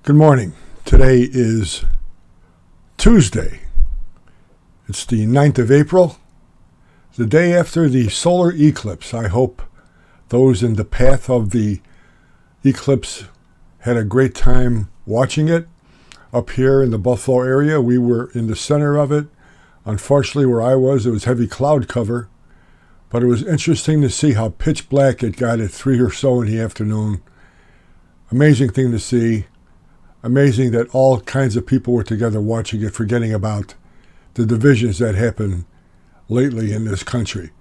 Good morning. Today is Tuesday. It's the 9th of April, the day after the solar eclipse. I hope those in the path of the eclipse had a great time watching it. Up here in the Buffalo area, we were in the center of it. Unfortunately, where I was, it was heavy cloud cover, but it was interesting to see how pitch black it got at 3 or so in the afternoon. Amazing thing to see. Amazing that all kinds of people were together watching it, forgetting about the divisions that happen lately in this country.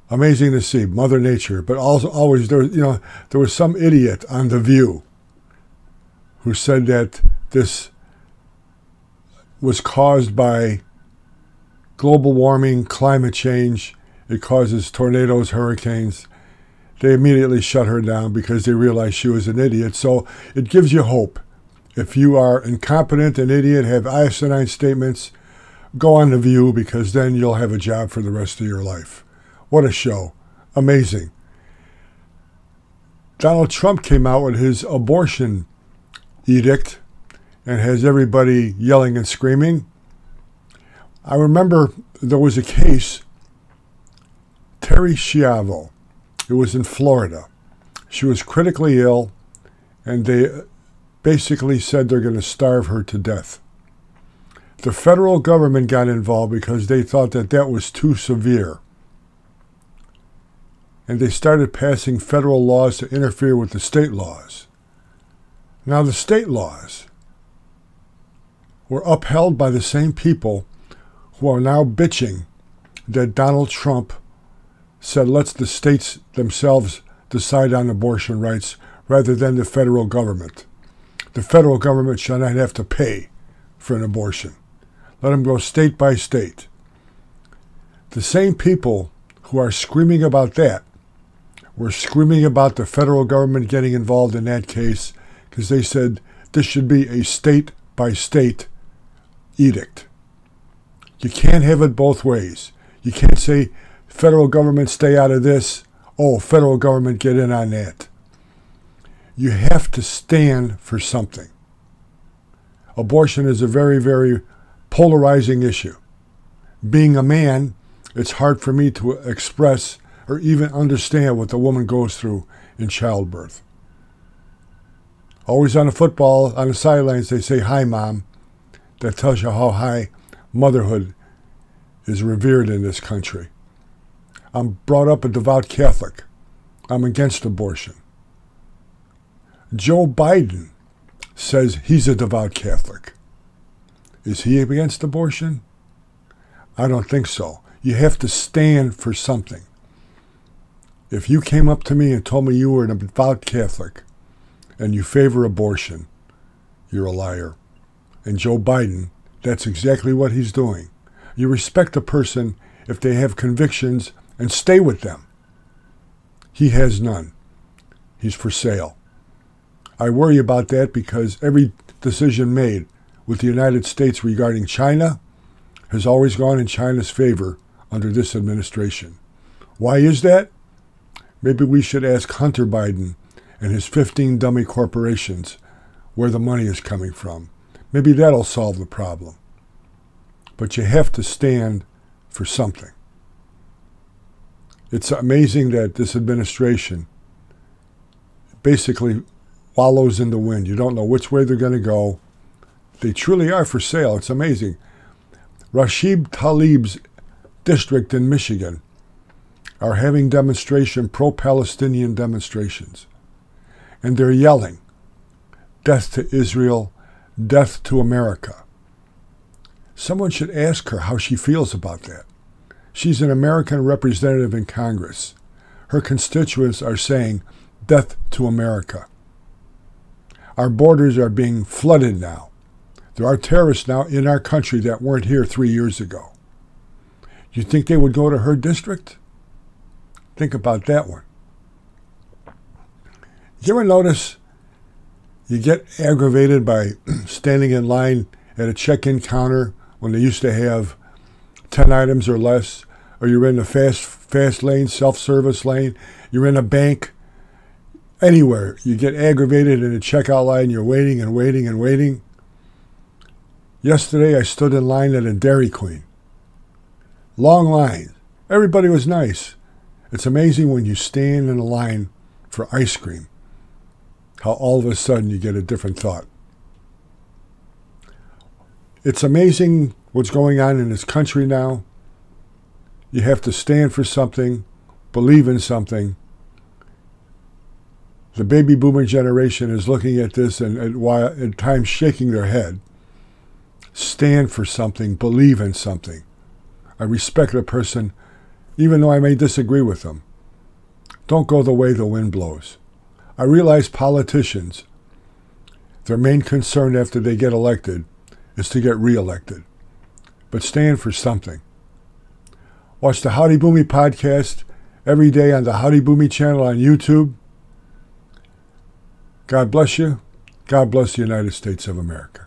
Amazing to see Mother Nature, but also always there was some idiot on The View who said that this was caused by global warming, climate change. It causes tornadoes, hurricanes. They immediately shut her down because they realized she was an idiot. So it gives you hope. If you are incompetent, an idiot, have asinine statements, go on The View, because then you'll have a job for the rest of your life. What a show. Amazing. Donald Trump came out with his abortion edict and has everybody yelling and screaming. I remember there was a case, Terry Schiavo. It was in Florida. She was critically ill, and they basically said they're going to starve her to death. The federal government got involved because they thought that that was too severe. And they started passing federal laws to interfere with the state laws. Now the state laws were upheld by the same people who are now bitching that Donald Trump said, let's the states themselves decide on abortion rights rather than the federal government. The federal government shall not have to pay for an abortion. Let them go state by state. The same people who are screaming about that were screaming about the federal government getting involved in that case because they said this should be a state by state edict. You can't have it both ways. You can't say federal government stay out of this, oh, federal government get in on that. You have to stand for something. Abortion is a very, very polarizing issue. Being a man, it's hard for me to express or even understand what the woman goes through in childbirth. Always on the sidelines, they say, hi, Mom. That tells you how high motherhood is revered in this country. I'm brought up a devout Catholic. I'm against abortion. Joe Biden says he's a devout Catholic. Is he against abortion? I don't think so. You have to stand for something. If you came up to me and told me you were a devout Catholic and you favor abortion, you're a liar. And Joe Biden, that's exactly what he's doing. You respect a person if they have convictions and stay with them. He has none. He's for sale. I worry about that because every decision made with the United States regarding China has always gone in China's favor under this administration. Why is that? Maybe we should ask Hunter Biden and his 15 dummy corporations where the money is coming from. Maybe that'll solve the problem. But you have to stand for something. It's amazing that this administration basically wallows in the wind. You don't know which way they're going to go. They truly are for sale. It's amazing. Rashid Tlaib's district in Michigan are having pro-Palestinian demonstrations. And they're yelling, death to Israel, death to America. Someone should ask her how she feels about that. She's an American representative in Congress. Her constituents are saying, death to America. Our borders are being flooded now. There are terrorists now in our country that weren't here 3 years ago. You think they would go to her district? Think about that one. You ever notice you get aggravated by standing in line at a check-in counter when they used to have 10 items or less, or you're in the fast lane, self-service lane, you're in a bank, Anywhere. You get aggravated in a checkout line, you're waiting and waiting and waiting. Yesterday I stood in line at a Dairy Queen. Long line. Everybody was nice. It's amazing when you stand in a line for ice cream, how all of a sudden you get a different thought. It's amazing what's going on in this country now. You have to stand for something, believe in something. The baby boomer generation is looking at this and at times shaking their head. Stand for something, believe in something. I respect the person, even though I may disagree with them. Don't go the way the wind blows. I realize politicians, their main concern after they get elected is to get reelected. But stand for something. Watch the Howdy Boomy podcast every day on the Howdy Boomy channel on YouTube. God bless you. God bless the United States of America.